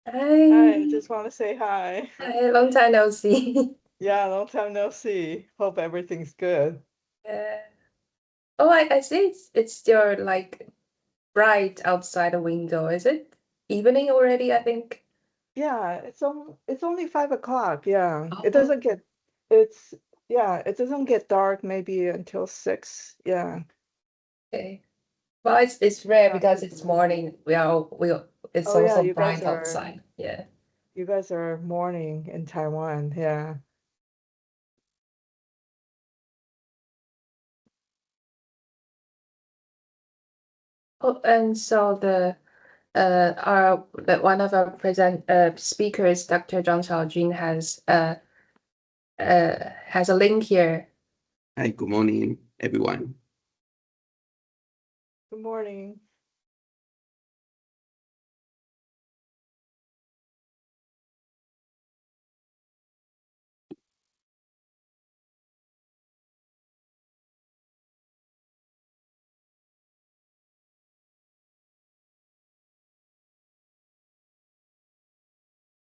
Hi, Hi. just want to say hi. Hi, long time no see. Yeah, long time no see. Hope everything's good. Uh, oh, I see it's still like bright outside the window. Is it evening already, I think? Yeah, it's only 5 o'clock. Yeah, it Oh, doesn't get it's yeah, it doesn't get dark maybe until 6. Yeah. okay. Well, it's rare Uh, because it's morning. It's oh yeah, also bright outside. Yeah. you guys are morning in Taiwan. Yeah. Oh, and so one of our present speakers, Dr. Zhang Xiaojun, has a link here. Hi, good morning, everyone. Good morning.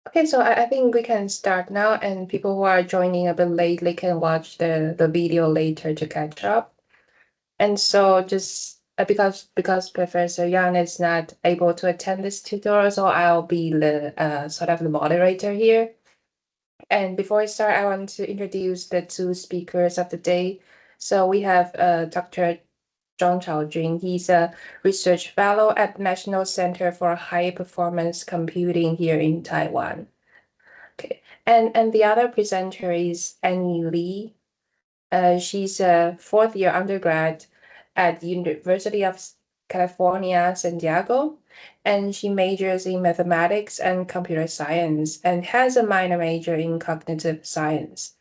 Okay, so I think we can start now, and people who are joining a bit late, they can watch the video later to catch up. And so just because Professor Yang is not able to attend this tutorial, so I'll be the sort of the moderator here. And before I start, I want to introduce the two speakers of the day. So we have Dr. Zhang Chaojun. He's a research fellow at National Center for High Performance Computing here in Taiwan. Okay. And the other presenter is Annie Lee. She's a fourth year undergrad at University of California, San Diego, and she majors in mathematics and computer science and has a minor major in cognitive science.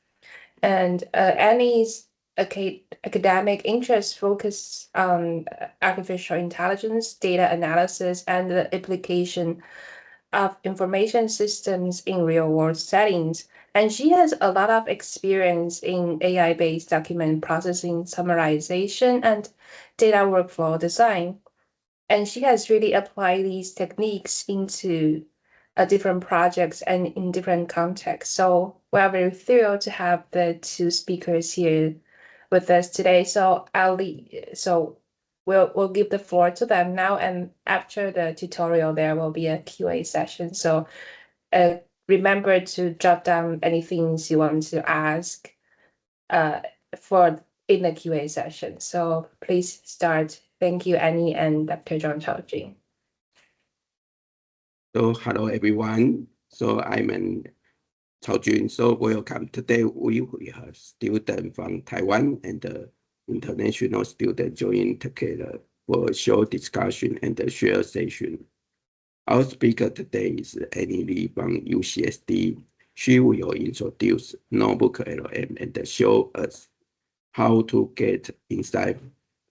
And Annie's academic interests focus on artificial intelligence, data analysis, and the application of information systems in real world settings. And she has a lot of experience in AI based document processing, summarization, and data workflow design. And she has really applied these techniques into different projects and in different contexts. So we're very thrilled to have the two speakers here with us today. So we'll give the floor to them now, and after the tutorial, there will be a QA session. So uh, remember to jot down any things you want to ask uh, for in the QA session. So please start. Thank you, Annie and Dr. John Chaojing. So, hello, everyone. So, I'm Chao Jun. So, welcome. Today, we have students from Taiwan and international students joining together for a short discussion and a share session. Our speaker today is Annie Lee from UCSD. She will introduce NotebookLM and show us how to get insight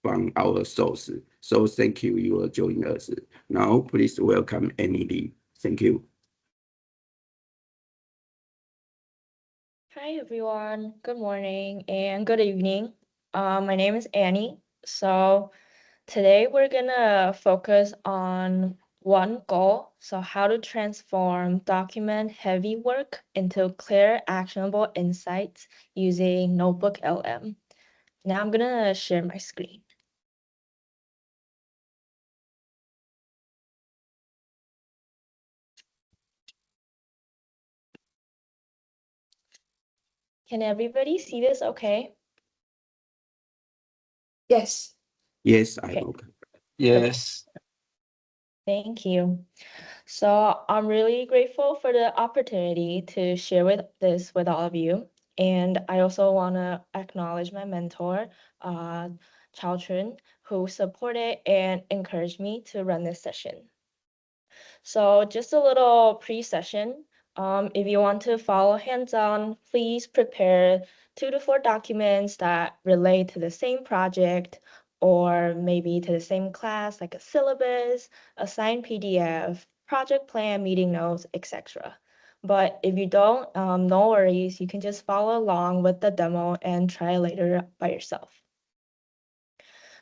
from our source. So thank you, you are joining us. Now, please welcome Annie Lee. Thank you. Hi everyone, good morning and good evening. My name is Annie. So today we're gonna focus on one goal. So how to transform document heavy work into clear, actionable insights using NotebookLM. Now I'm gonna share my screen. Can everybody see this okay? Yes. Yes, I'm Okay. okay. Yes. Thank you. So I'm really grateful for the opportunity to share with all of you. And I also want to acknowledge my mentor, Chao Chun, who supported and encouraged me to run this session. So just a little pre-session. If you want to follow hands-on, please prepare 2 to 4 documents that relate to the same project or maybe to the same class, like a syllabus, a signed PDF, project plan, meeting notes, etc. But if you don't, no worries. You can just follow along with the demo and try later by yourself.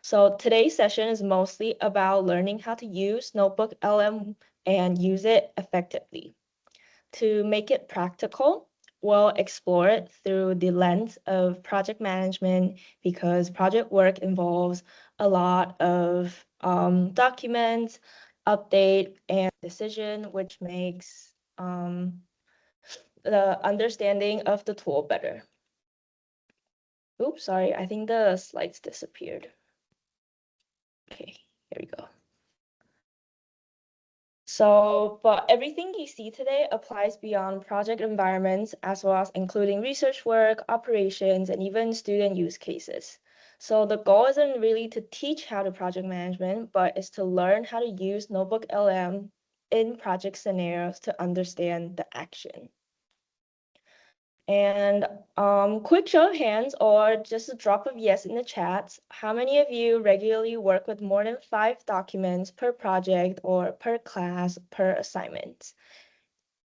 So today's session is mostly about learning how to use NotebookLM and use it effectively. To make it practical, we'll explore it through the lens of project management because project work involves a lot of documents, update, and decision, which makes the understanding of the tool better. Oops, sorry, I think the slides disappeared. Okay, here we go. So, but everything you see today applies beyond project environments as well as including research work, operations, and even student use cases. So the goal isn't really to teach how to project management, but is to learn how to use NotebookLM in project scenarios to understand the action. And quick show of hands or just a drop of yes in the chats. How many of you regularly work with more than 5 documents per project or per class per assignment?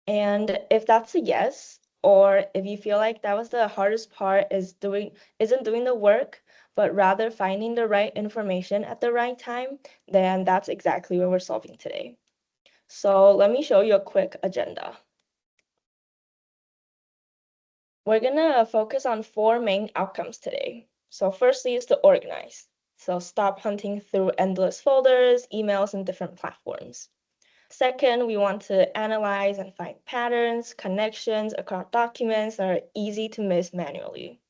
And if that's a yes, or if you feel like that was the hardest part isn't doing the work, but rather finding the right information at the right time, then that's exactly what we're solving today. So let me show you a quick agenda. We're gonna focus on 4 main outcomes today. So firstly is to organize. So stop hunting through endless folders, emails, and different platforms. Second, we want to analyze and find patterns, connections across documents that are easy to miss manually.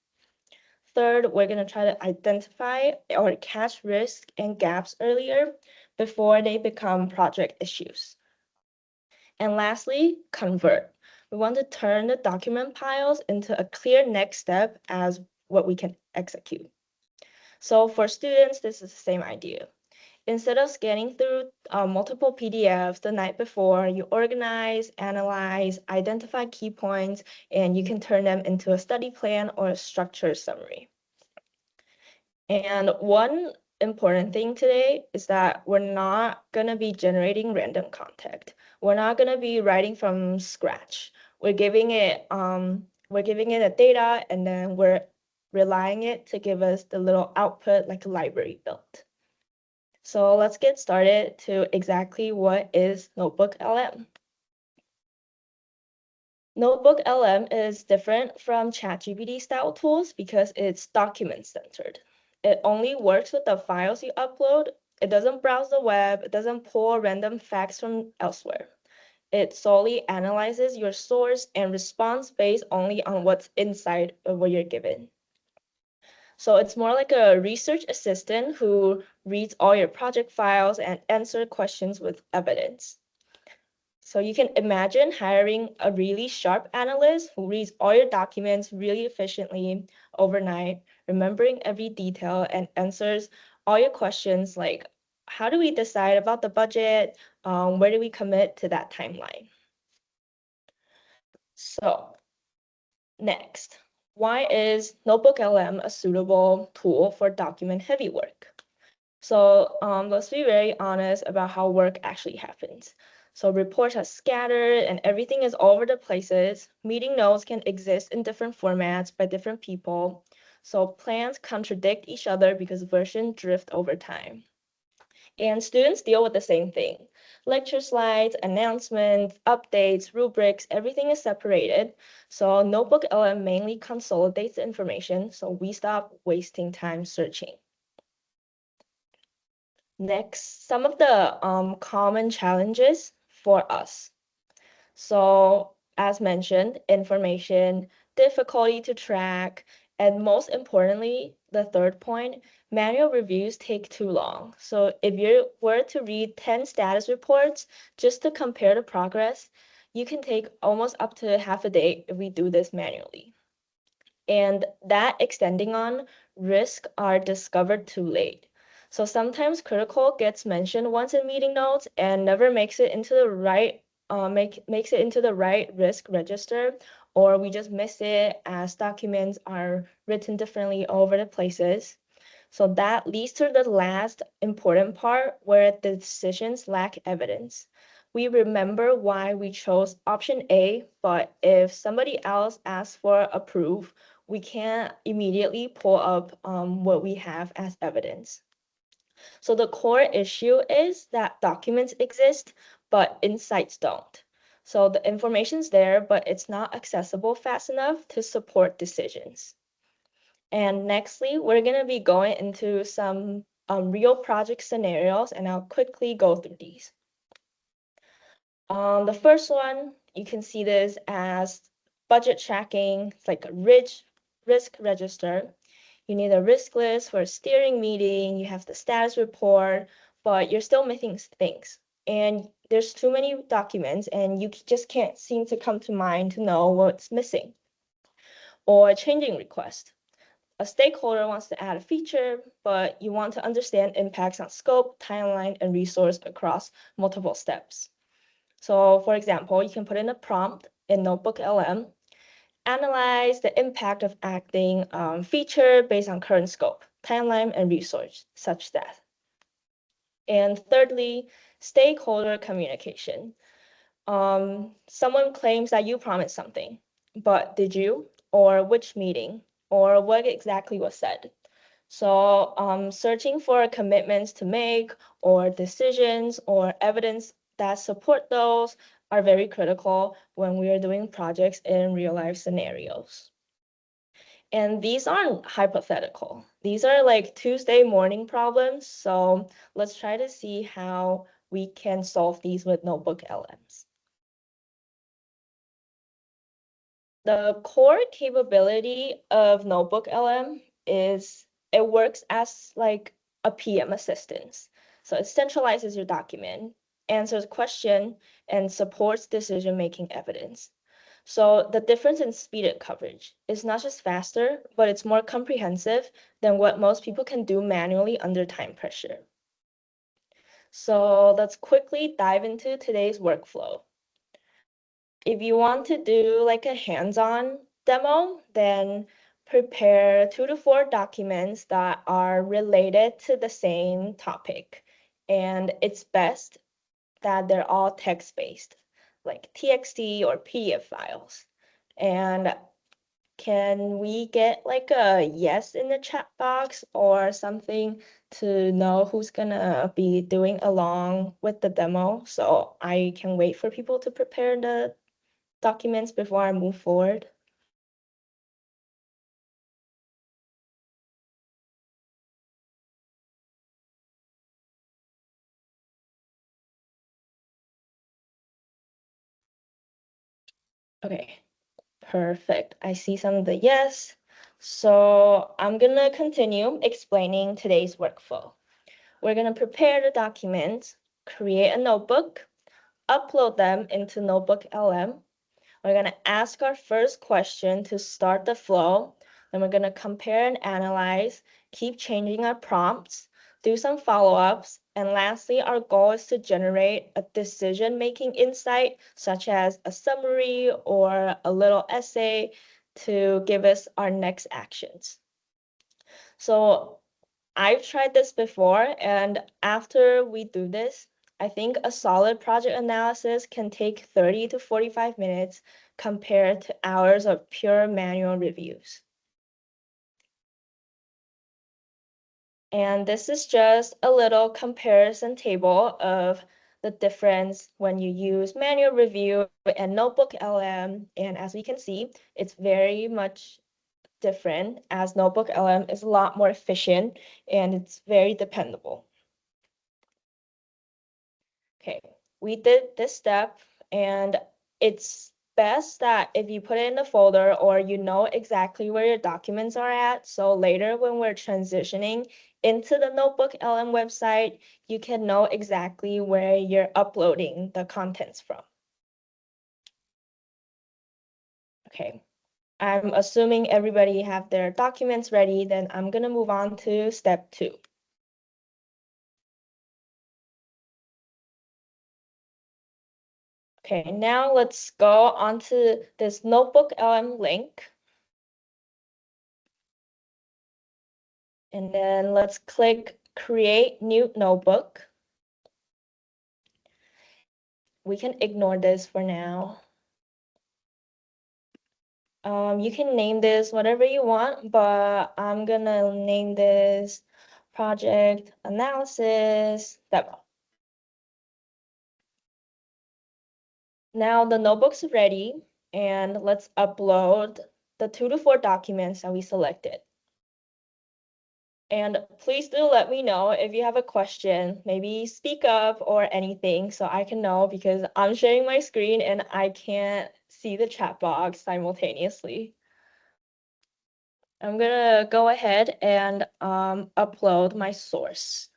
Third, we're gonna try to identify or catch risks and gaps earlier before they become project issues. And lastly, convert. We want to turn the document piles into a clear next step as what we can execute. So for students, this is the same idea. Instead of scanning through multiple PDFs the night before, you organize, analyze, identify key points, and you can turn them into a study plan or a structured summary. And one important thing today is that we're not going to be generating random content. We're not going to be writing from scratch. We're giving it a data and then we're relying it to give us the little output like a library built. So let's get started to exactly what is NotebookLM. NotebookLM is different from ChatGPT style tools because it's document-centered. It only works with the files you upload. It doesn't browse the web. It doesn't pull random facts from elsewhere. It solely analyzes your source and responds based only on what's inside of what you're given. So it's more like a research assistant who reads all your project files and answers questions with evidence. So you can imagine hiring a really sharp analyst who reads all your documents really efficiently overnight, remembering every detail and answers all your questions like, how do we decide about the budget? Where do we commit to that timeline? So next, why is NotebookLM a suitable tool for document-heavy work? So let's be very honest about how work actually happens. So reports are scattered and everything is all over the places. Meeting notes can exist in different formats by different people. So plans contradict each other because versions drift over time. And students deal with the same thing. Lecture slides, announcements, updates, rubrics, everything is separated. So NotebookLM mainly consolidates the information, so we stop wasting time searching. Next, some of the common challenges for us. So as mentioned, information, difficulty to track, and most importantly, the third point, manual reviews take too long. So if you were to read 10 status reports just to compare the progress, you can take almost up to half a day if we do this manually. And that extending on risk are discovered too late. So sometimes critical gets mentioned once in meeting notes and never makes it into the right makes it into the right risk register, or we just miss it as documents are written differently all over the places. So that leads to the last important part where the decisions lack evidence. We remember why we chose option A, but if somebody else asks for approve, we can't immediately pull up what we have as evidence. So the core issue is that documents exist, but insights don't. So the information's there, but it's not accessible fast enough to support decisions. And nextly, we're going to be going into some real project scenarios, and I'll quickly go through these. The first one, you can see this as budget tracking. It's like a risk register. You need a risk list for a steering meeting. You have the status report, but you're still missing things. And there's too many documents, and you just can't seem to come to mind to know what's missing. Or a changing request. A stakeholder wants to add a feature, but you want to understand impacts on scope, timeline, and resource across multiple steps. So for example, you can put in a prompt in NotebookLM, analyze the impact of adding feature based on current scope, timeline, and resource, such that. And thirdly, stakeholder communication. Someone claims that you promised something, but did you? Or which meeting? Or what exactly was said? So searching for commitments to make or decisions or evidence that support those are very critical when we are doing projects in real life scenarios. And these aren't hypothetical. These are like Tuesday morning problems. So let's try to see how we can solve these with NotebookLMs. The core capability of NotebookLM is it works as like a PM assistant. So it centralizes your document, answers question, and supports decision-making evidence. So the difference in speed and coverage is not just faster, but it's more comprehensive than what most people can do manually under time pressure. So let's quickly dive into today's workflow. If you want to do like a hands-on demo, then prepare 2 to 4 documents that are related to the same topic. And it's best that they're all text-based, like TXT or PDF files. And can we get like a yes in the chat box or something to know who's gonna be doing along with the demo so I can wait for people to prepare the documents before I move forward? Okay, perfect. I see some of the yes. So I'm gonna continue explaining today's workflow. We're gonna prepare the documents, create a notebook, upload them into NotebookLM. We're going to ask our first question to start the flow. Then we're going to compare and analyze, keep changing our prompts, do some follow-ups. And lastly, our goal is to generate a decision-making insight, such as a summary or a little essay to give us our next actions. So I've tried this before, and after we do this, I think a solid project analysis can take 30 to 45 minutes compared to hours of pure manual reviews. And this is just a little comparison table of the difference when you use manual review and NotebookLM. And as we can see, it's very much different as NotebookLM is a lot more efficient and it's very dependable. Okay, we did this step, and it's best that if you put it in a folder or you know exactly where your documents are at, so later when we're transitioning into the NotebookLM website, you can know exactly where you're uploading the contents from. Okay, I'm assuming everybody have their documents ready, then I'm gonna move on to step 2. Okay, now let's go onto this NotebookLM link. And then let's click Create New Notebook. We can ignore this for now. You can name this whatever you want, but I'm gonna name this Project Analysis Demo. Now the notebook's ready, and let's upload the 2 to 4 documents that we selected. And please do let me know if you have a question, maybe speak up or anything so I can know, because I'm sharing my screen and I can't see the chat box simultaneously. I'm gonna go ahead and upload my source.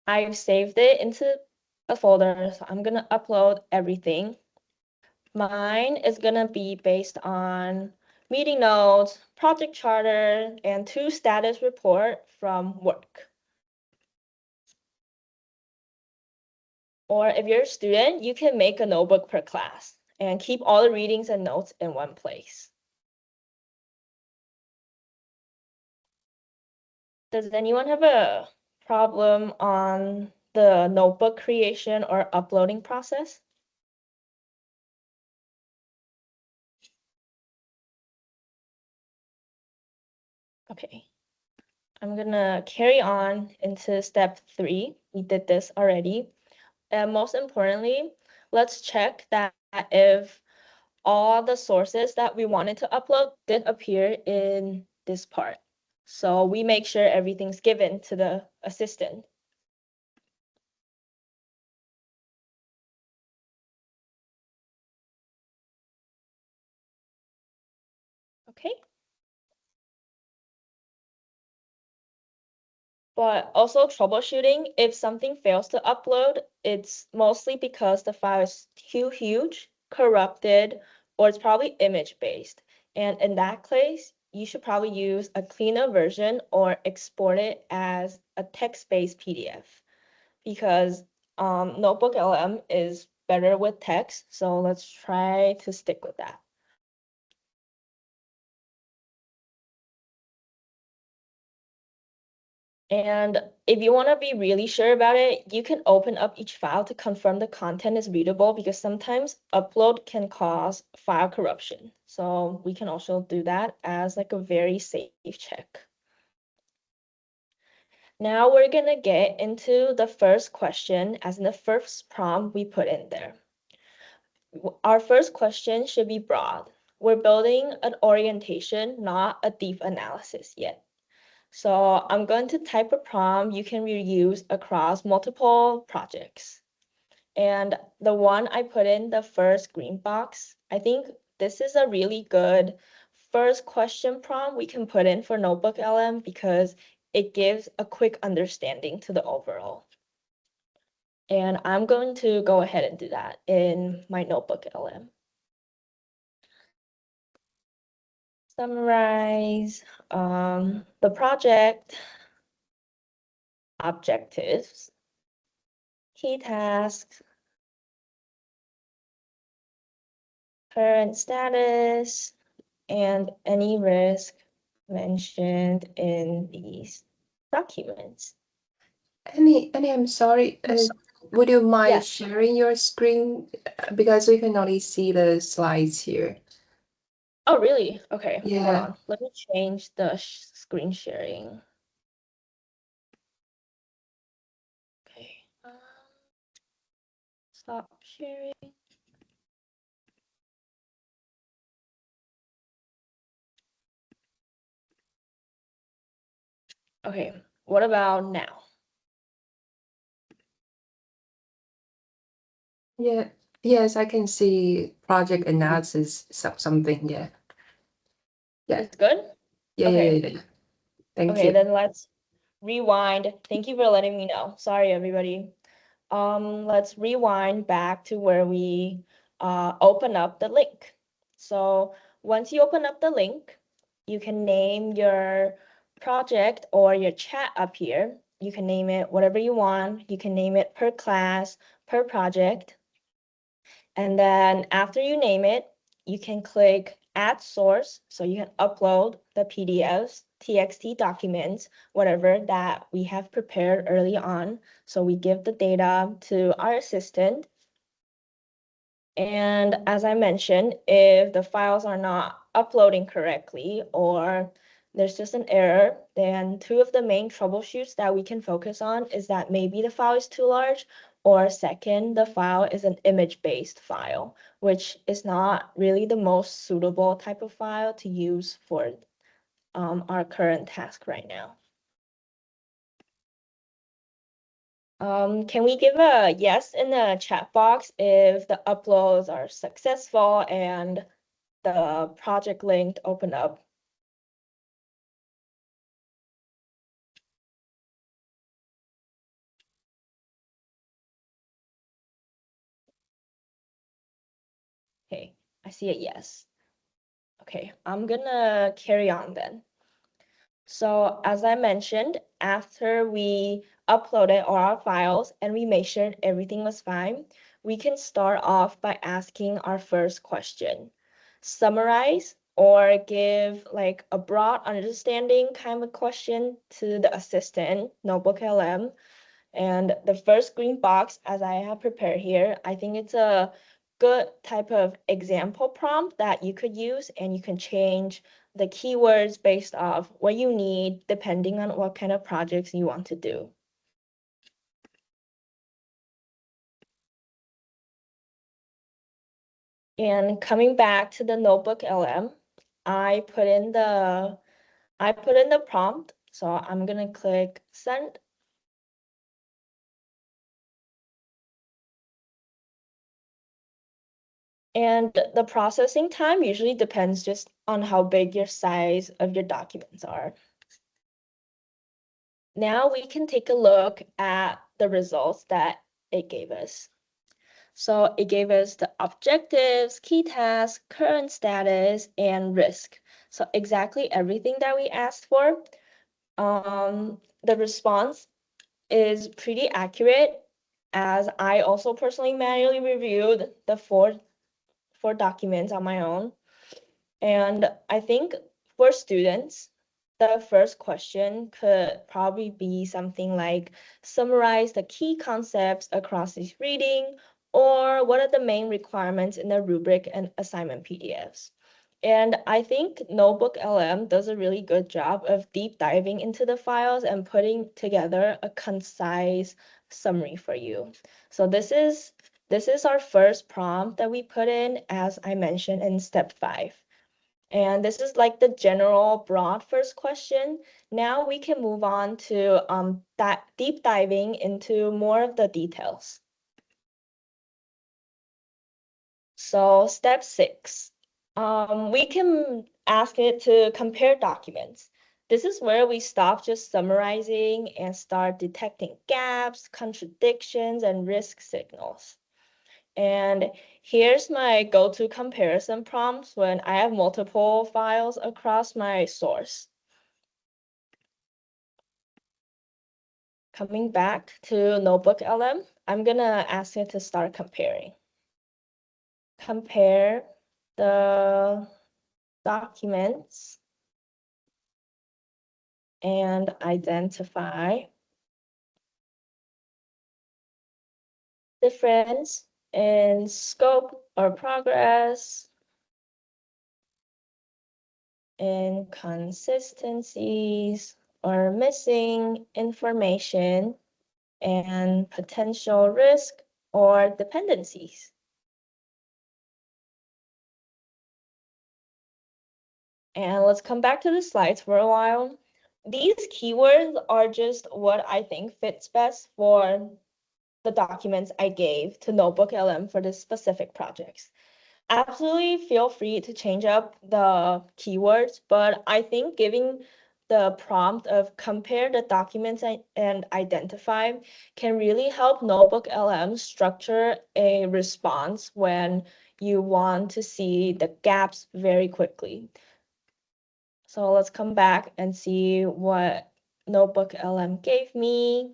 I've saved it into a folder, so I'm gonna upload everything. Mine is gonna be based on meeting notes, project charter, and 2 status report from work. Or if you're a student, you can make a notebook per class and keep all the readings and notes in one place. Does anyone have a problem on the notebook creation or uploading process? Okay, I'm gonna carry on into step 3. We did this already. And most importantly, let's check that if all the sources that we wanted to upload did appear in this part. So we make sure everything's given to the assistant. Okay. But also troubleshooting, if something fails to upload, it's mostly because the file is too huge, corrupted, or it's probably image-based. And in that case, you should probably use a cleaner version or export it as a text-based PDF, because NotebookLM is better with text. So let's try to stick with that. And if you want to be really sure about it, you can open up each file to confirm the content is readable, because sometimes upload can cause file corruption. So we can also do that as like a very safe check. Now we're gonna get into the first question, as in the first prompt we put in there. Our first question should be broad. We're building an orientation, not a deep analysis yet. So I'm going to type a prompt you can reuse across multiple projects. And the one I put in the first green box, I think this is a really good first question prompt we can put in for NotebookLM, because it gives a quick understanding to the overall. And I'm going to go ahead and do that in my NotebookLM. Summarize the project, objectives, key tasks, current status, and any risk mentioned in these documents. Annie, I'm sorry. Would you mind Yes. sharing your screen? Because we can only see the slides here. Oh, really? Okay, hold Yeah. on. Let me change the screen sharing. Okay. Stop sharing. Okay, what about now? Yeah. Yes, I can see project analysis, something. Yeah. Yeah. It's good? Yeah. Okay. Yeah. Thank Okay, you. then let's rewind. Thank you for letting me know. Sorry, everybody. Let's rewind back to where we open up the link. So once you open up the link, you can name your project or your chat up here. You can name it whatever you want. You can name it per class, per project. And then after you name it, you can click add source. So you can upload the PDFs, TXT documents, whatever that we have prepared early on. So we give the data to our assistant. And as I mentioned, if the files are not uploading correctly, or there's just an error, then two of the main troubleshoots that we can focus on is that maybe the file is too large, or second, the file is an image-based file, which is not really the most suitable type of file to use for our current task right now. Can we give a yes in the chat box if the uploads are successful and the project link opened up? Okay, I see a yes. Okay, I'm gonna carry on then. So as I mentioned, after we uploaded all our files and we made sure everything was fine, we can start off by asking our first question. Summarize or give like a broad understanding kind of question to the assistant, NotebookLM. And the first green box, as I have prepared here, I think it's a good type of example prompt that you could use, and you can change the keywords based off what you need, depending on what kind of projects you want to do. And coming back to the Notebook LM, I put in the prompt. So I'm gonna click send. And the processing time usually depends just on how big your size of your documents are. Now we can take a look at the results that it gave us. So it gave us the objectives, key tasks, current status, and risk. So exactly everything that we asked for. The response is pretty accurate, as I also personally manually reviewed the four documents on my own. And I think for students, the first question could probably be something like summarize the key concepts across this reading, or what are the main requirements in the rubric and assignment PDFs. And I think NotebookLM does a really good job of deep diving into the files and putting together a concise summary for you. So this is our first prompt that we put in, as I mentioned in step 5. And this is like the general broad first question. Now we can move on to that deep diving into more of the details. So step 6, we can ask it to compare documents. This is where we stop just summarizing and start detecting gaps, contradictions, and risk signals. And here's my go-to comparison prompts when I have multiple files across my source. Coming back to NotebookLM, I'm gonna ask it to start comparing. Compare the documents and identify difference in scope or progress, inconsistencies or missing information, and potential risk or dependencies. And let's come back to the slides for a while. These keywords are just what I think fits best for the documents I gave to NotebookLM for this specific projects. Absolutely feel free to change up the keywords, but I think giving the prompt of compare the documents and identify can really help NotebookLM structure a response when you want to see the gaps very quickly. So let's come back and see what NotebookLM gave me.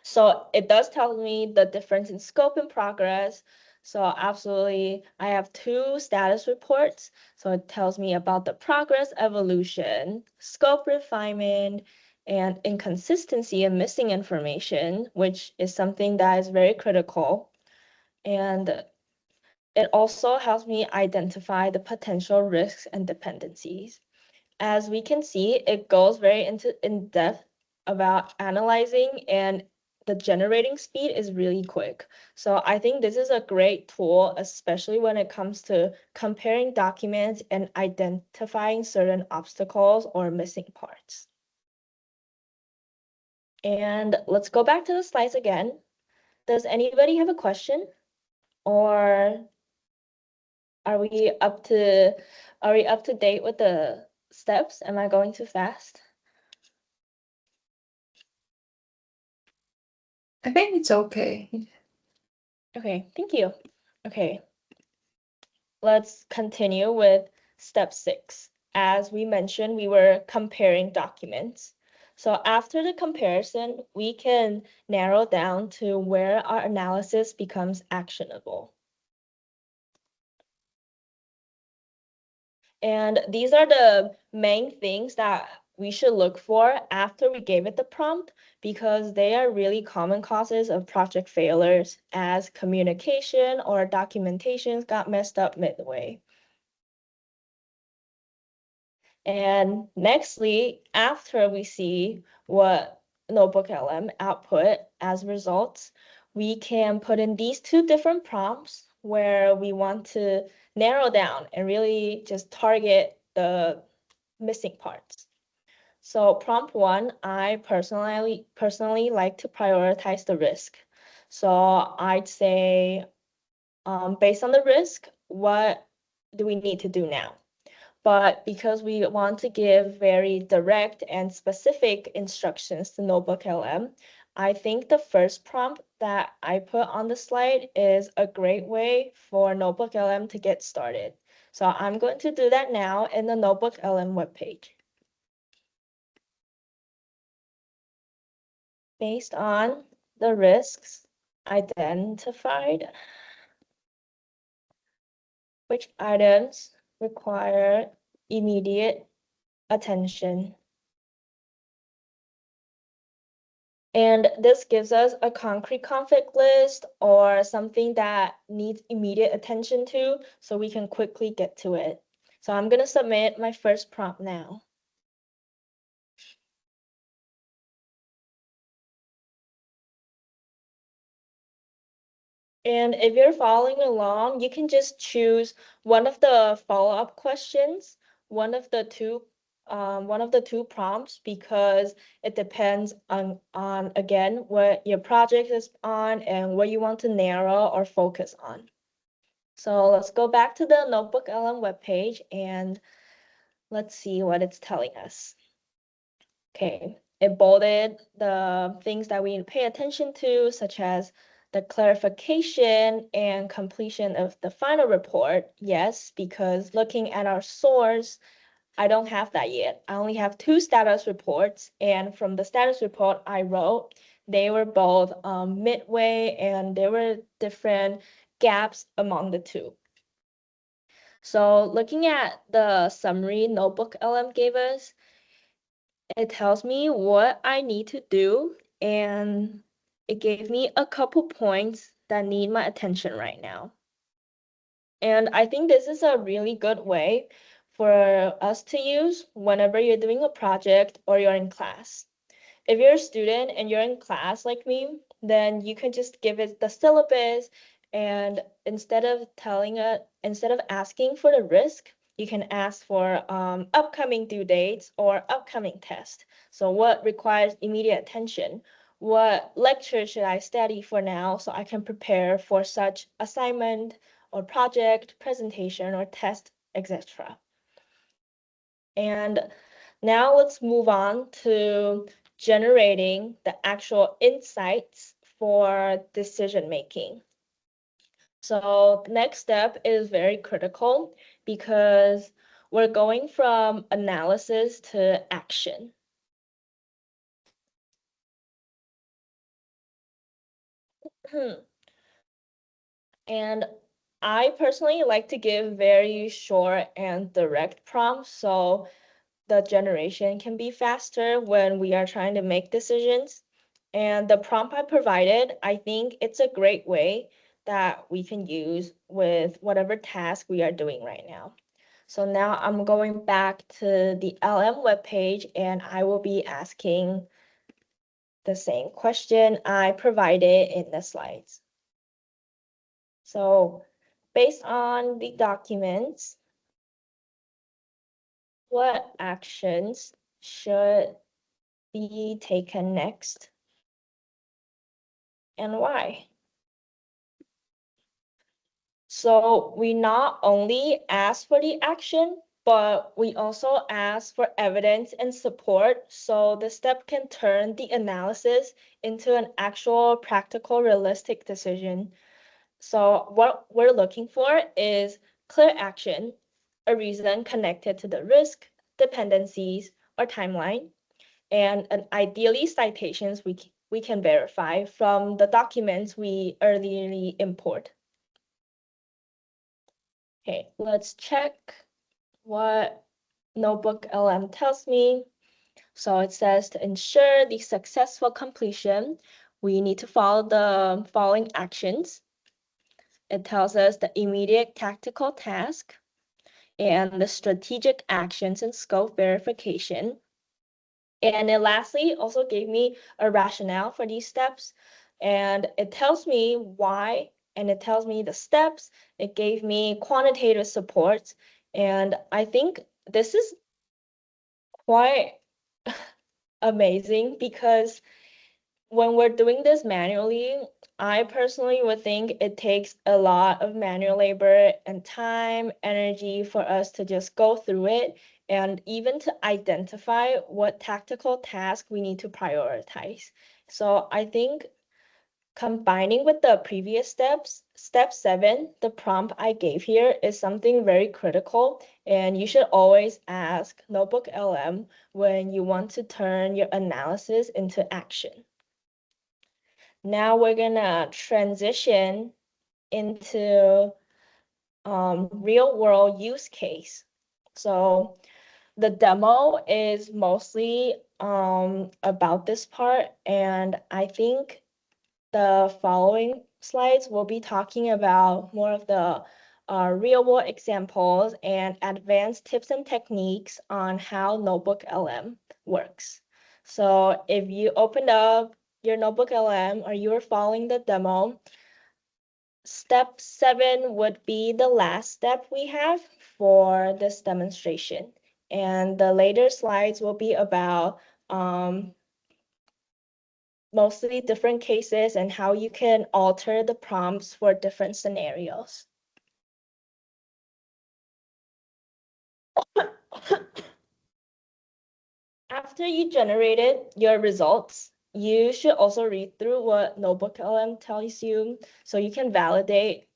So it does tell me the difference in scope and progress. So absolutely, I have 2 status reports. So it tells me about the progress evolution, scope refinement, and inconsistency and missing information, which is something that is very critical. And it also helps me identify the potential risks and dependencies. as we can see, it goes very in depth about analyzing, and the generating speed is really quick. So I think this is a great tool, especially when it comes to comparing documents and identifying certain obstacles or missing parts. And let's go back to the slides again. Does anybody have a question? Or are we up to date with the steps? Am I going too fast? I think it's okay. Okay, thank you. Okay, let's continue with step 6. As we mentioned, we were comparing documents. So after the comparison, we can narrow down to where our analysis becomes actionable. And these are the main things that we should look for after we gave it the prompt, because they are really common causes of project failures, as communication or documentations got messed up midway. And nextly, after we see what NotebookLM output as results, we can put in these 2 different prompts where we want to narrow down and really just target the missing parts. So prompt 1, I personally like to prioritize the risk. So I'd say, based on the risk, what do we need to do now? But because we want to give very direct and specific instructions to NotebookLM, I think the first prompt that I put on the slide is a great way for NotebookLM to get started. So I'm going to do that now in the NotebookLM webpage. Based on the risks identified, which items require immediate attention? And this gives us a concrete conflict list or something that needs immediate attention to, so we can quickly get to it. So I'm going to submit my first prompt now. And if you're following along, you can just choose one of the follow-up questions, one of the two prompts, because it depends on again what your project is on and what you want to narrow or focus on. So let's go back to the NotebookLM webpage and let's see what it's telling us. Okay, it bolded the things that we need to pay attention to, such as the clarification and completion of the final report. Yes, because looking at our source, I don't have that yet. I only have 2 status reports, and from the status report I wrote, they were both midway, and there were different gaps among the 2. So looking at the summary NotebookLM gave us, it tells me what I need to do, and it gave me a couple points that need my attention right now. And I think this is a really good way for us to use whenever you're doing a project or you're in class. If you're a student and you're in class like me, then you can just give it the syllabus, and instead of asking for the risk, you can ask for upcoming due dates or upcoming tests. So what requires immediate attention? What lecture should I study for now so I can prepare for such assignment or project, presentation, or test, etc. And now let's move on to generating the actual insights for decision making. So the next step is very critical because we're going from analysis to action. And I personally like to give very short and direct prompts, so the generation can be faster when we are trying to make decisions. And the prompt I provided, I think it's a great way that we can use with whatever task we are doing right now. So now I'm going back to the LM webpage and I will be asking the same question I provided in the slides. So based on the documents, what actions should be taken next and why? So we not only ask for the action, but we also ask for evidence and support so the step can turn the analysis into an actual practical realistic decision. So what we're looking for is clear action, a reason connected to the risk, dependencies, or timeline, and ideally citations we can verify from the documents we earlier import. Okay, let's check what NotebookLM tells me. So it says to ensure the successful completion, we need to follow the following actions. It tells us the immediate tactical task and the strategic actions and scope verification. And it lastly also gave me a rationale for these steps. And it tells me why, and it tells me the steps. It gave me quantitative support. And I think this is quite amazing because when we're doing this manually, I personally would think it takes a lot of manual labor and time, energy for us to just go through it and even to identify what tactical task we need to prioritize. So I think combining with the previous steps, step 7, the prompt I gave here is something very critical, and you should always ask NotebookLM when you want to turn your analysis into action. Now we're gonna transition into real world use case. So the demo is mostly about this part, and I think the following slides will be talking about more of the real world examples and advanced tips and techniques on how NotebookLM works. So if you opened up your NotebookLM or you were following the demo, step 7 would be the last step we have for this demonstration. And the later slides will be about mostly different cases and how you can alter the prompts for different scenarios. After you generated your results, you should also read through what NotebookLM tells you so you can validate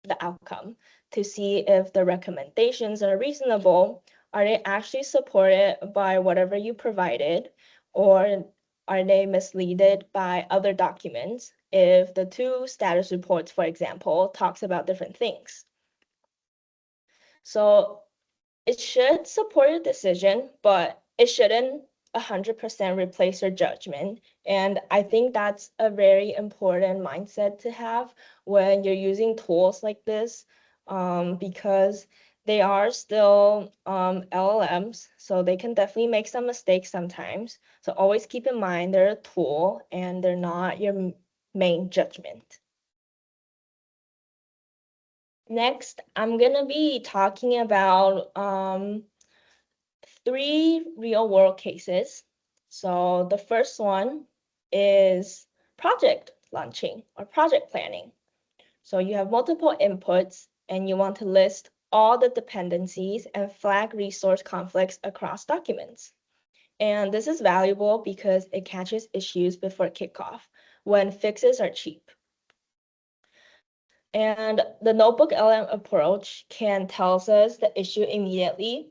the outcome to see if the recommendations are reasonable. Are they actually supported by whatever you provided, or are they misleaded by other documents if the two status reports, for example, talks about different things? So it should support your decision, but it shouldn't 100% replace your judgment. And I think that's a very important mindset to have when you're using tools like this, because they are still LLMs, so they can definitely make some mistakes sometimes. So always keep in mind they're a tool and they're not your main judgment. Next, I'm gonna be talking about 3 real world cases. So the first one is project launching or project planning. So you have multiple inputs and you want to list all the dependencies and flag resource conflicts across documents. And this is valuable because it catches issues before kickoff when fixes are cheap. And the NotebookLM approach can tell us the issue immediately.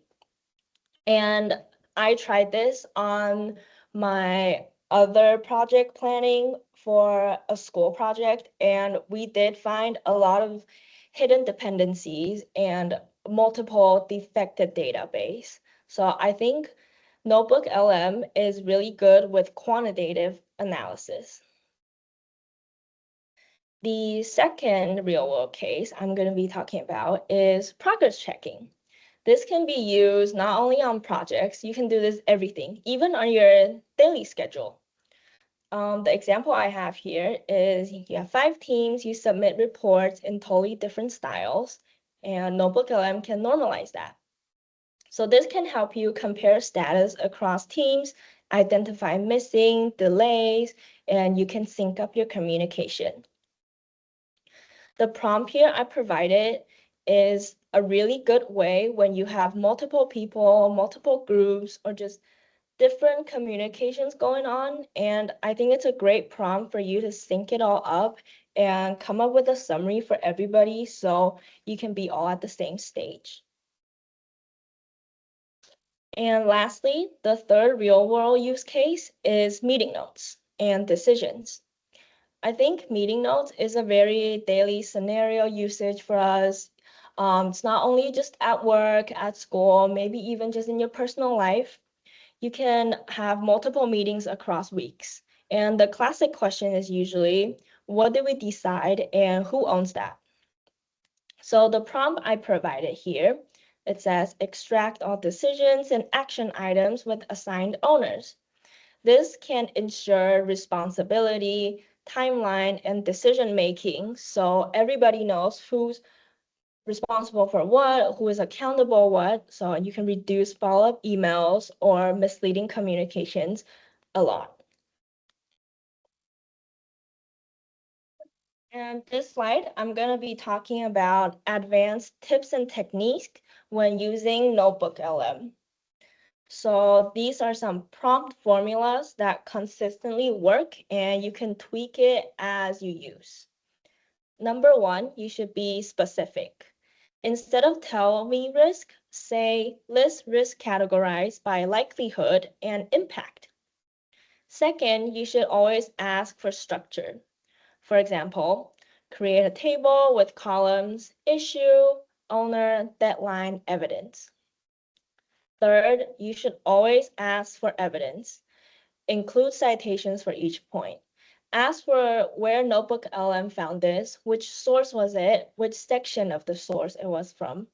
And I tried this on my other project planning for a school project, and we did find a lot of hidden dependencies and multiple defective database. So I think NotebookLM is really good with quantitative analysis. The second real world case I'm going to be talking about is progress checking. This can be used not only on projects, you can do this everything, even on your daily schedule. The example I have here is you have 5 teams, you submit reports in totally different styles, and NotebookLM can normalize that. So this can help you compare status across teams, identify missing, delays, and you can sync up your communication. The prompt here I provided is a really good way when you have multiple people, multiple groups, or just different communications going on. And I think it's a great prompt for you to sync it all up and come up with a summary for everybody so you can be all at the same stage. And lastly, the third real world use case is meeting notes and decisions. I think meeting notes is a very daily scenario usage for us. It's not only just at work, at school, maybe even just in your personal life. You can have multiple meetings across weeks. And the classic question is usually, what did we decide and who owns that? So the prompt I provided here, it says extract all decisions and action items with assigned owners. This can ensure responsibility, timeline, and decision making so everybody knows who's responsible for what, who is accountable what, so you can reduce follow-up emails or misleading communications a lot. And this slide, I'm going to be talking about advanced tips and techniques when using NotebookLM. So these are some prompt formulas that consistently work and you can tweak it as you use. Number one, you should be specific. Instead of tell me risk, say list risk categorized by likelihood and impact. Second, you should always ask for structure. For example, create a table with columns, issue, owner, deadline, evidence. Third, you should always ask for evidence. Include citations for each point. Ask for where NotebookLM found this, which source was it, which section of the source it was from.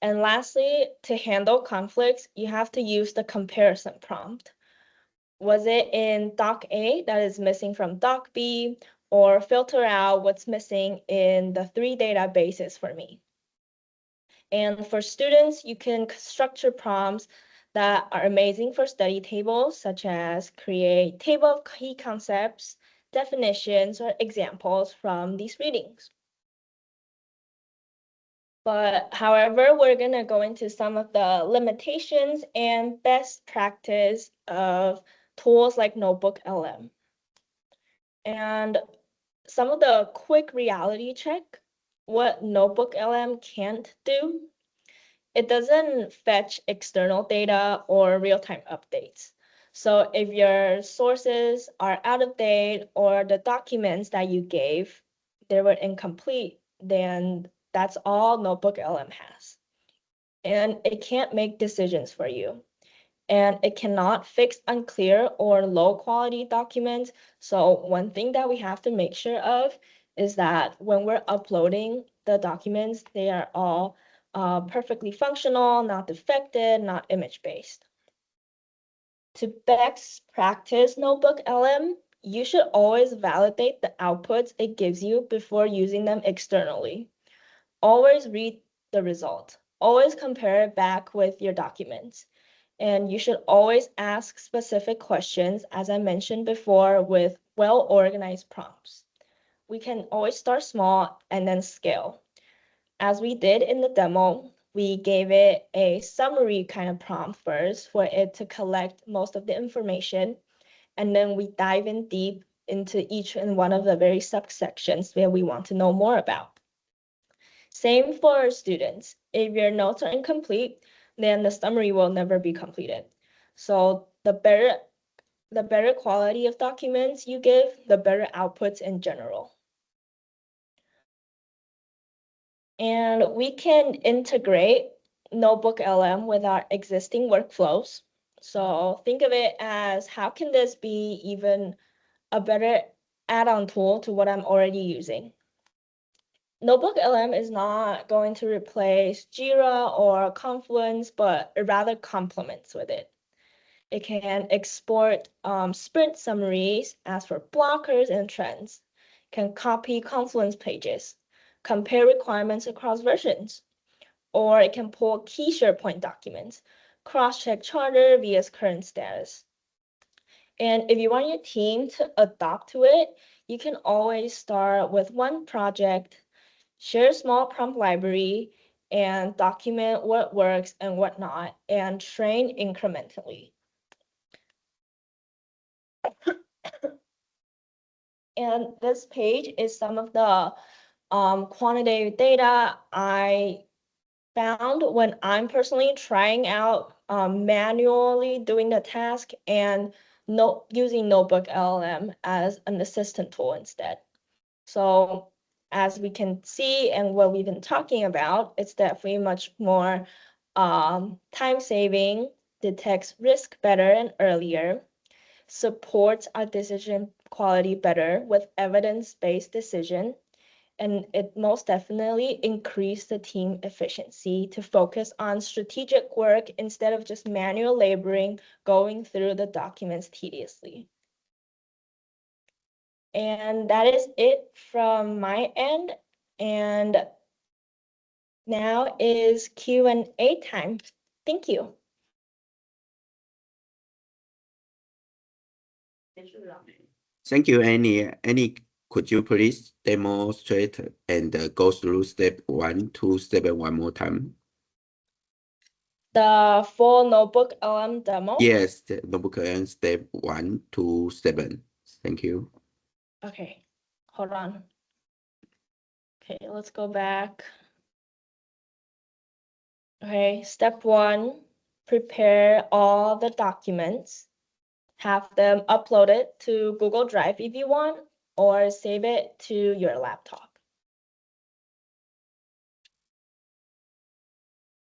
And lastly, to handle conflicts, you have to use the comparison prompt. Was it in doc A that is missing from doc B, or filter out what's missing in the 3 databases for me? And for students, you can structure prompts that are amazing for study tables, such as create table of key concepts, definitions, or examples from these readings. But however, we're going to go into some of the limitations and best practice of tools like NotebookLM. And some of the quick reality check, what NotebookLM can't do. It doesn't fetch external data or real-time updates. So if your sources are out of date or the documents that you gave, they were incomplete, then that's all NotebookLM has. And it can't make decisions for you. And it cannot fix unclear or low quality documents. So one thing that we have to make sure of is that when we're uploading the documents, they are all perfectly functional, not defected, not image-based. To best practice NotebookLM, you should always validate the outputs it gives you before using them externally. Always read the result. Always compare it back with your documents. And you should always ask specific questions, as I mentioned before, with well-organized prompts. We can always start small and then scale. As we did in the demo, we gave it a summary kind of prompt first for it to collect most of the information. And then we dive in deep into each and one of the very subsections where we want to know more about. Same for students. If your notes are incomplete, then the summary will never be completed. So the better quality of documents you give, the better outputs in general. And we can integrate NotebookLM with our existing workflows. So think of it as how can this be even a better add-on tool to what I'm already using? NotebookLM is not going to replace Jira or Confluence, but it rather complements with it. It can export sprint summaries, as for blockers and trends, can copy Confluence pages, compare requirements across versions, or it can pull key SharePoint documents, cross-check charter via current status. And if you want your team to adopt to it, you can always start with one project, share a small prompt library, and document what works and what not, and train incrementally. And this page is some of the quantitative data I found when I'm personally trying out manually doing the task and using NotebookLM as an assistant tool instead. So as we can see and what we've been talking about, it's definitely much more time saving, detects risk better and earlier, supports our decision quality better with evidence-based decision, and it most definitely increased the team efficiency to focus on strategic work instead of just manual laboring, going through the documents tediously. And that is it from my end. And now is Q&A time. Thank you. Thank you, Annie. Annie, could you please demonstrate and go through step 1 to 7 one more time? The full NotebookLM demo? Yes, the NotebookLM step 1 to 7. Thank you. Okay, hold on. Okay, let's go back. Okay, step 1, prepare all the documents. Have them uploaded to Google Drive if you want, or save it to your laptop.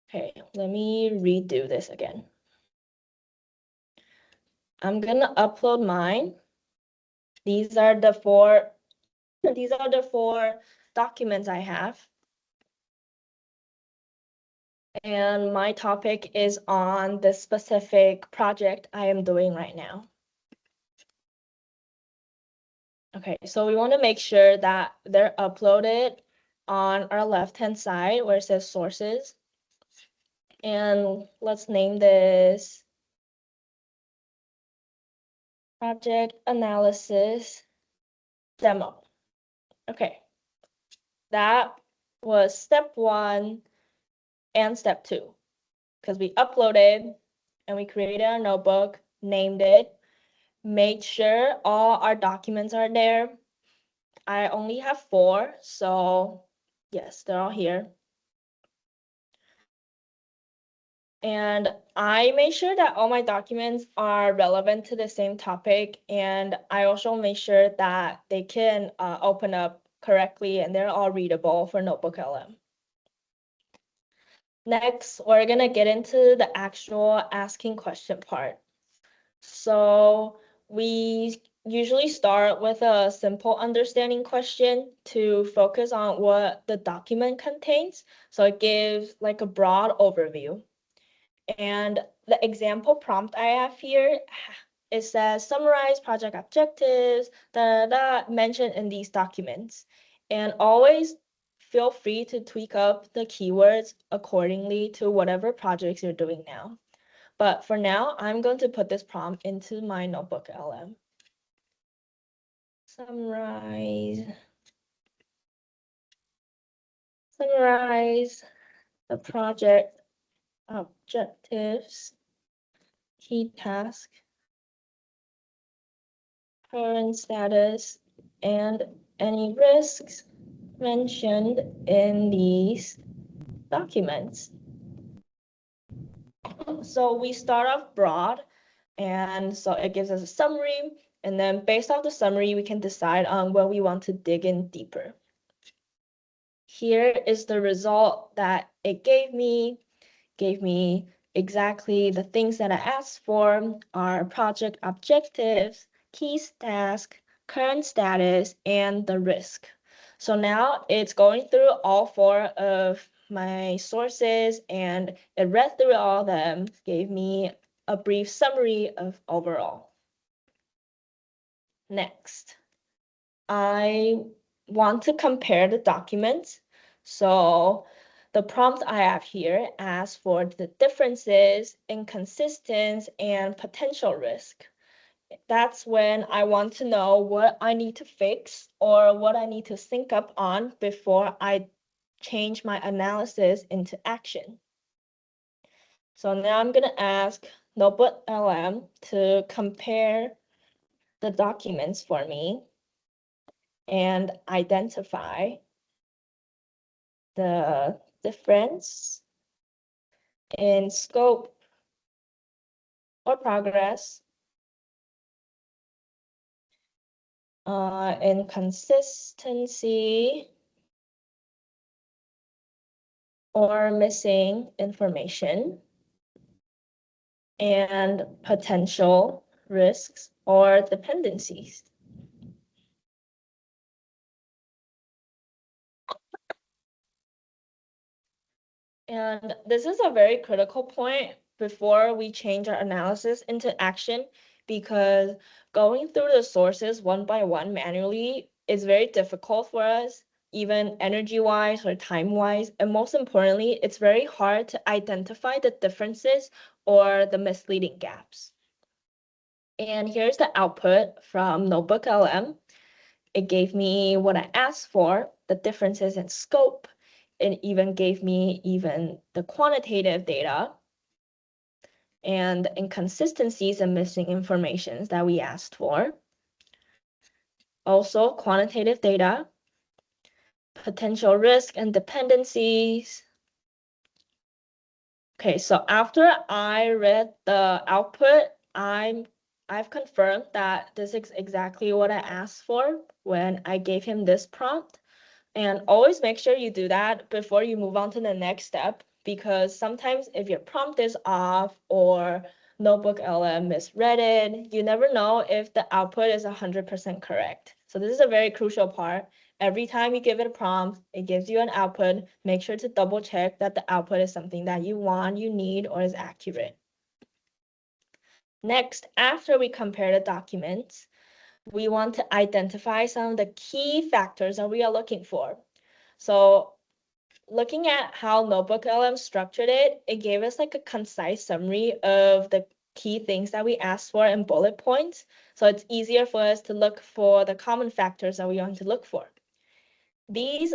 Okay, let me redo this again. I'm gonna upload mine. These are the four documents I have. And my topic is on the specific project I am doing right now. Okay, so we want to make sure that they're uploaded on our left-hand side where it says sources. And let's name this project analysis demo. Okay, that was step 1 and step 2, because we uploaded and we created our notebook, named it, made sure all our documents are there. I only have 4, so yes, they're all here. And I made sure that all my documents are relevant to the same topic, and I also made sure that they can open up correctly and they're all readable for NotebookLM. Next, we're gonna get into the actual asking question part. So we usually start with a simple understanding question to focus on what the document contains. So it gives like a broad overview. And the example prompt I have here, it says summarize project objectives, mentioned in these documents. And always feel free to tweak up the keywords accordingly to whatever projects you're doing now. But for now, I'm going to put this prompt into my NotebookLM. Summarize the project objectives, key task, current status, and any risks mentioned in these documents. So we start off broad, and so it gives us a summary, and then based off the summary, we can decide on where we want to dig in deeper. Here is the result that it gave me exactly the things that I asked for, our project objectives, key task, current status, and the risk. So now it's going through all 4 of my sources and it read through all of them, gave me a brief summary of overall. Next, I want to compare the documents. So the prompt I have here asks for the differences, inconsistencies, and potential risk. That's when I want to know what I need to fix or what I need to sync up on before I change my analysis into action. So now I'm going to ask NotebookLM to compare the documents for me and identify the difference in scope or progress, inconsistency or missing information, and potential risks or dependencies. And this is a very critical point before we change our analysis into action, because going through the sources one by one manually is very difficult for us, even energy-wise or time-wise. And most importantly, it's very hard to identify the differences or the misleading gaps. And here's the output from NotebookLM. It gave me what I asked for, the differences in scope. It even gave me the quantitative data and the inconsistencies and missing informations that we asked for. Also, quantitative data, potential risk and dependencies. Okay, so after I read the output, I've confirmed that this is exactly what I asked for when I gave him this prompt. And always make sure you do that before you move on to the next step, because sometimes if your prompt is off or NotebookLM misread it, you never know if the output is 100% correct. So this is a very crucial part. Every time you give it a prompt, it gives you an output. Make sure to double check that the output is something that you want, you need, or is accurate. Next, after we compare the documents, we want to identify some of the key factors that we are looking for. So looking at how NotebookLM structured it, it gave us like a concise summary of the key things that we asked for in bullet points. So it's easier for us to look for the common factors that we want to look for. These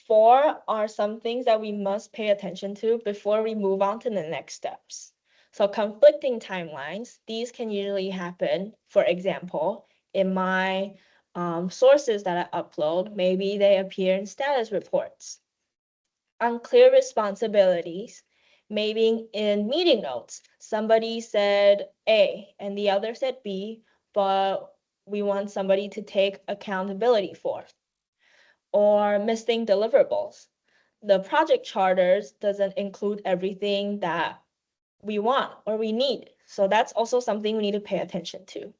4 are some things that we must pay attention to before we move on to the next steps. So conflicting timelines, these can usually happen. For example, in my sources that I upload, maybe they appear in status reports. Unclear responsibilities, maybe in meeting notes, somebody said A and the other said B, but we want somebody to take accountability for. Or missing deliverables. The project charters doesn't include everything that we want or we need. So that's also something we need to pay attention to.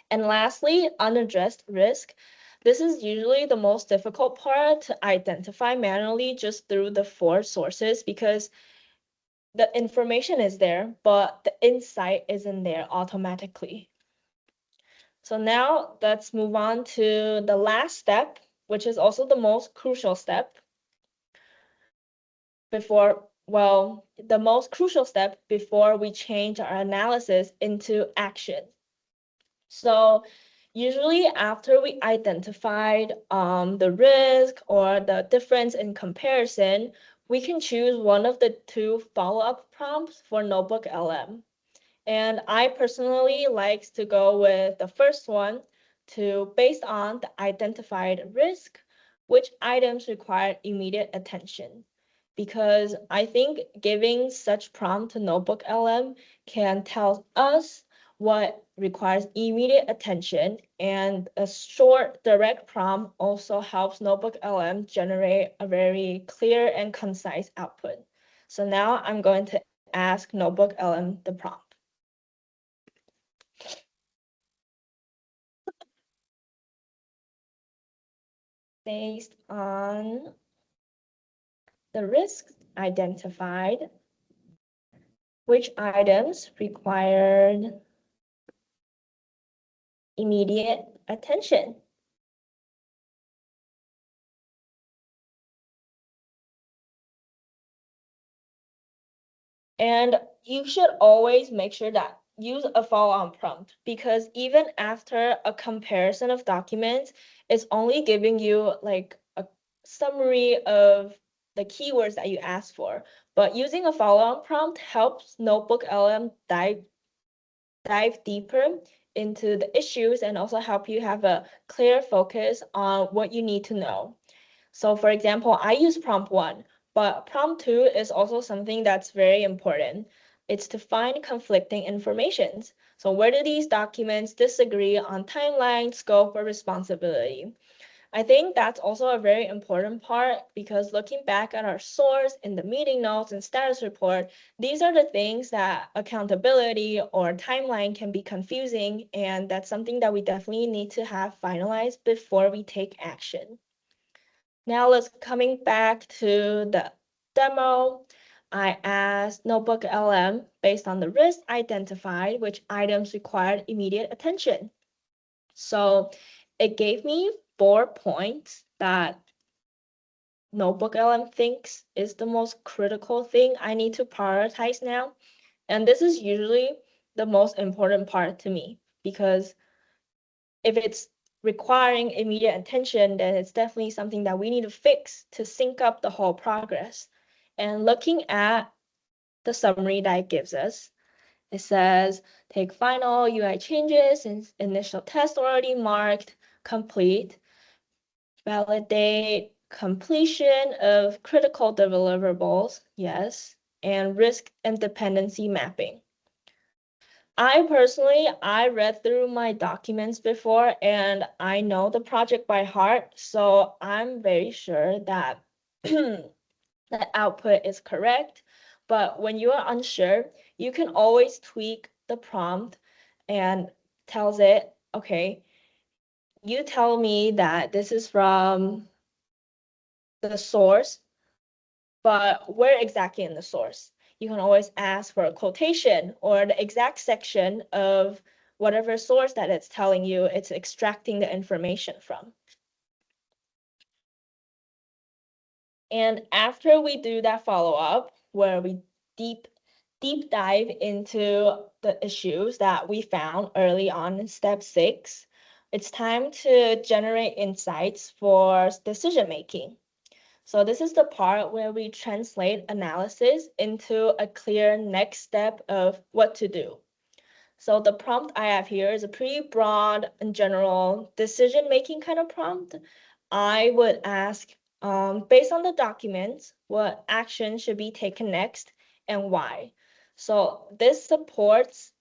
And lastly, unaddressed risk. This is usually the most difficult part to identify manually just through the 4 sources, because the information is there, but the insight isn't there automatically. So now let's move on to the last step, which is also the most crucial step the most crucial step before we change our analysis into action. So usually after we identified the risk or the difference in comparison, we can choose one of the 2 follow-up prompts for NotebookLM. And I personally like to go with the first one based on the identified risk, which items require immediate attention. Because I think giving such prompt to NotebookLM can tell us what requires immediate attention, and a short direct prompt also helps NotebookLM generate a very clear and concise output. So now I'm going to ask NotebookLM the prompt. based on the risks identified, which items required immediate attention. And you should always make sure that use a follow-on prompt, because even after a comparison of documents, it's only giving you like a summary of the keywords that you asked for. But using a follow-on prompt helps NotebookLM dive deeper into the issues and also help you have a clear focus on what you need to know. So for example, I use prompt 1, but prompt 2 is also something that's very important. It's to find conflicting informations. So where do these documents disagree on timeline, scope, or responsibility? I think that's also a very important part, because looking back at our source in the meeting notes and status report, these are the things that accountability or timeline can be confusing, and that's something that we definitely need to have finalized before we take action. Now let's coming back to the demo. I asked NotebookLM based on the risk identified, which items required immediate attention. So it gave me 4 points that NotebookLM thinks is the most critical thing I need to prioritize now. And this is usually the most important part to me, because if it's requiring immediate attention, then it's definitely something that we need to fix to sync up the whole progress. And looking at the summary that it gives us, it says, take final UI changes and initial test already marked, complete, validate completion of critical deliverables, yes, and risk and dependency mapping. I read through my documents before and I know the project by heart, so I'm very sure that the output is correct. But when you are unsure, you can always tweak the prompt and tells it, okay, you tell me that this is from the source, but where exactly in the source? You can always ask for a quotation or the exact section of whatever source that it's telling you it's extracting the information from. And after we do that follow-up, where we deep dive into the issues that we found early on in step 6, it's time to generate insights for decision making. So this is the part where we translate analysis into a clear next step of what to do. So the prompt I have here is a pretty broad and general decision-making kind of prompt. I would ask, based on the documents, what action should be taken next and why. So this supports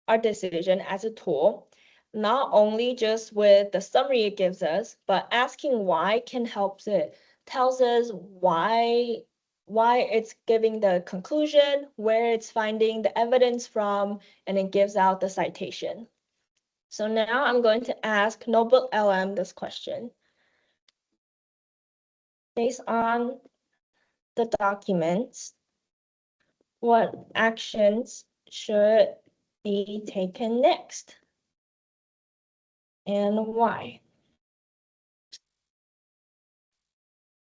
our decision as a tool, not only just with the summary it gives us, but asking why can help it. Tells us why it's giving the conclusion, where it's finding the evidence from, and it gives out the citation. So now I'm going to ask NotebookLM this question. Based on the documents, what actions should be taken next? And why?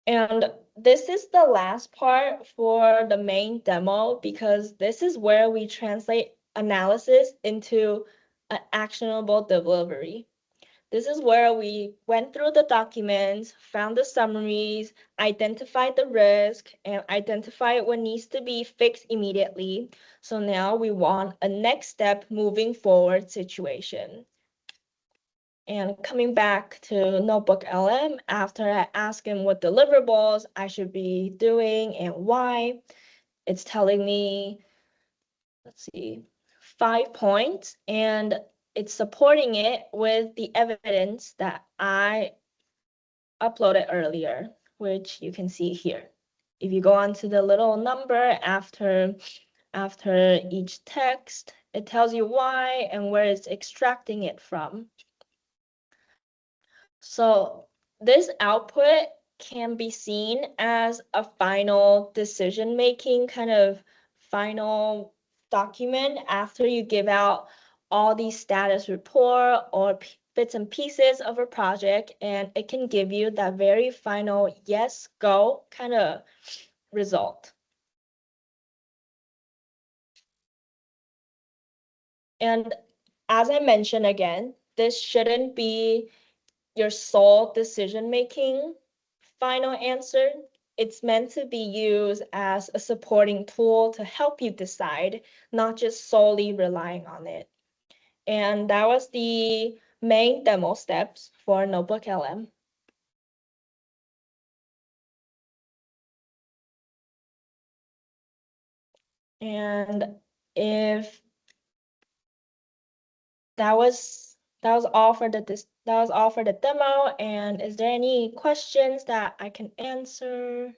And this is the last part for the main demo, because this is where we translate analysis into an actionable delivery. This is where we went through the documents, found the summaries, identified the risk, and identified what needs to be fixed immediately. So now we want a next step moving forward situation. And coming back to NotebookLM, after I ask him what deliverables I should be doing and why, it's telling me, let's see, 5 points, and it's supporting it with the evidence that I uploaded earlier, which you can see here. If you go on to the little number after each text, it tells you why and where it's extracting it from. So this output can be seen as a final decision-making kind of final document after you give out all these status report or bits and pieces of a project, and it can give you that very final yes, go kind of result. And as I mentioned again, this shouldn't be your sole decision-making final answer. It's meant to be used as a supporting tool to help you decide, not just solely relying on it. And that was the main demo steps for NotebookLM. And if that was all for the demo. And is there any questions that I can answer?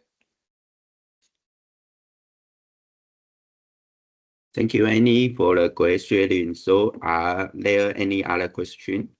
Thank you, Annie, for the great sharing. So are there any other questions?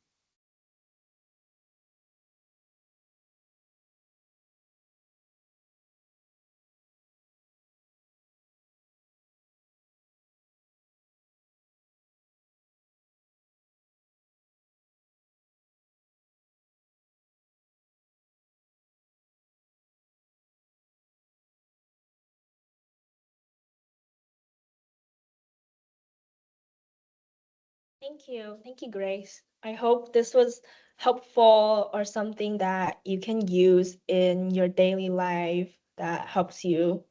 Thank you, Grace. I hope this was helpful or something that you can use in your daily life that helps you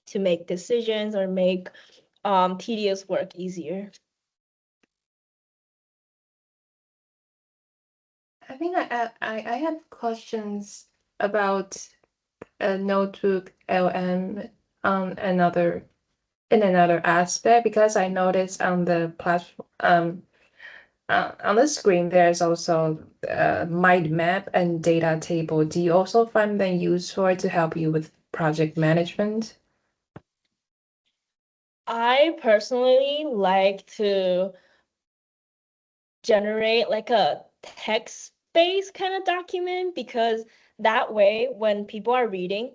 to make decisions or make tedious work easier. I think I have questions about a notebook LM on another aspect, because I noticed on the platform on the screen there's also mind map and data table. Do you also find them useful to help you with project management? I personally like to generate like a text-based kind of document, because that way when people are reading,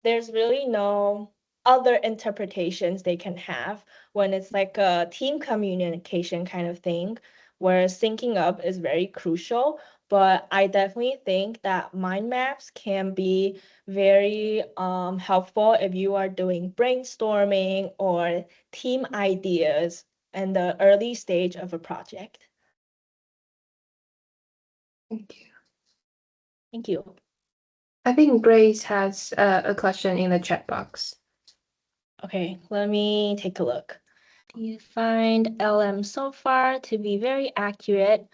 there's really no other interpretations they can have when it's like a team communication kind of thing, where syncing up is very crucial. But I definitely think that mind maps can be very helpful if you are doing brainstorming or team ideas in the early stage of a project. Thank you. Thank you. I think Grace has a question in the chat box. Okay, let me take a look. Do you find LM so far to be very accurate?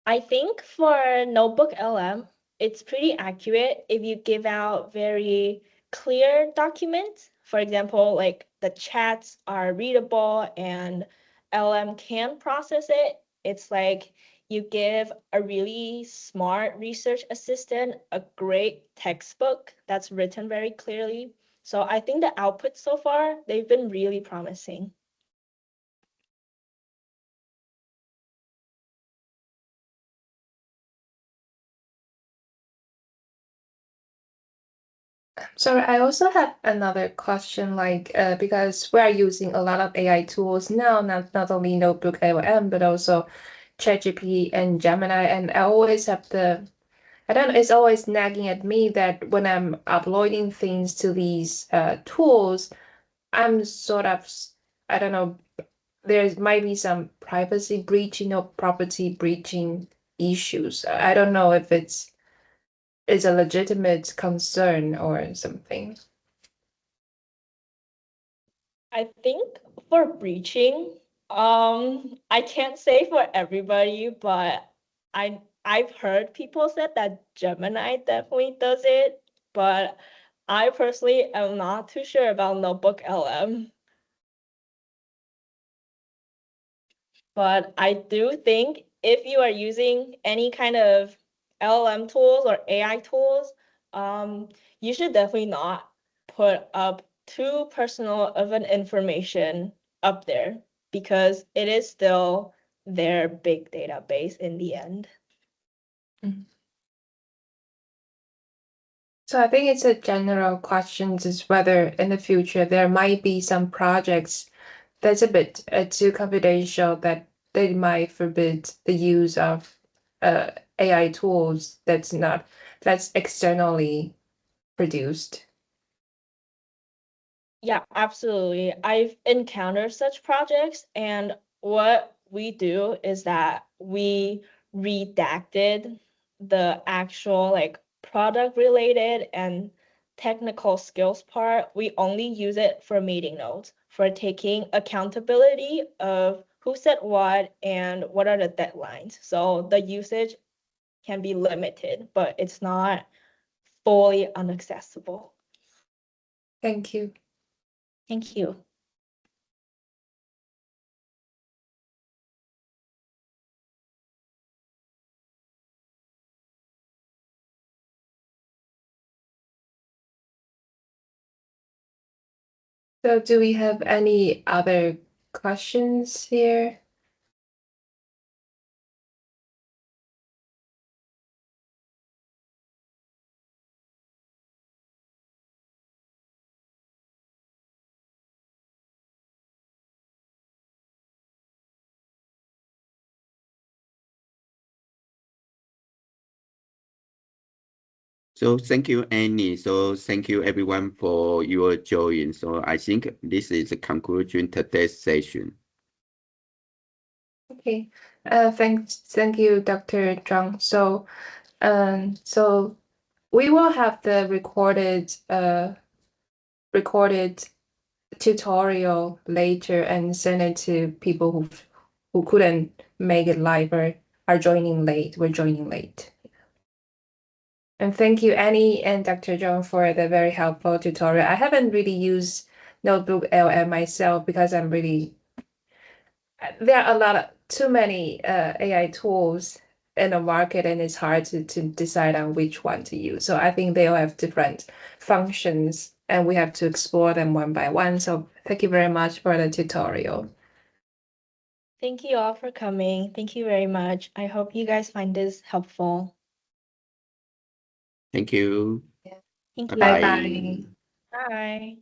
I think for Notebook LM, it's pretty accurate if you give out very clear documents. For example, like the chats are readable and LM can process it. It's like you give a really smart research assistant a great textbook that's written very clearly. So I think the outputs so far, they've been really promising. So I also have another question, like because we are using a lot of AI tools now, not only Notebook LM, but also ChatGPT and Gemini, and I always have I don't know, it's always nagging at me that when I'm uploading things to these tools, I'm sort of, I don't know, there might be some privacy breaching or property breaching issues. I don't know if it's a legitimate concern or something. I think for breaching, I can't say for everybody, but I've heard people said that Gemini definitely does it, but I personally am not too sure about Notebook LM. But I do think if you are using any kind of LLM tools or AI tools, you should definitely not put up too personal of an information up there, because it is still their big database in the end. Mhm. So I think it's a general question, is whether in the future there might be some projects that's a bit too confidential that they might forbid the use of AI tools that's externally produced. Yeah, absolutely. I've encountered such projects, and what we do is that we redacted the actual like product related and technical skills part. We only use it for meeting notes, for taking accountability of who said what and what are the deadlines. So the usage can be limited, but it's not fully inaccessible. Thank you. Thank you. So do we have any other questions here? So thank you, Annie. So thank you everyone for your join. So I think this is the conclusion today's session. Okay. Thank you, Dr. Zhang. So we will have the recorded tutorial later and send it to people who couldn't make it live or are joining late. We're joining late. And thank you, Annie and Dr. Zhang, for the very helpful tutorial. I haven't really used NotebookLM myself because there are too many AI tools in the market, and it's hard to decide on which one to use. So I think they all have different functions, and we have to explore them one by one. So thank you very much for the tutorial. Thank you all for coming. Thank you very much. I hope you guys find this helpful. Thank you. Thank you. Bye-bye. Bye-bye. Bye.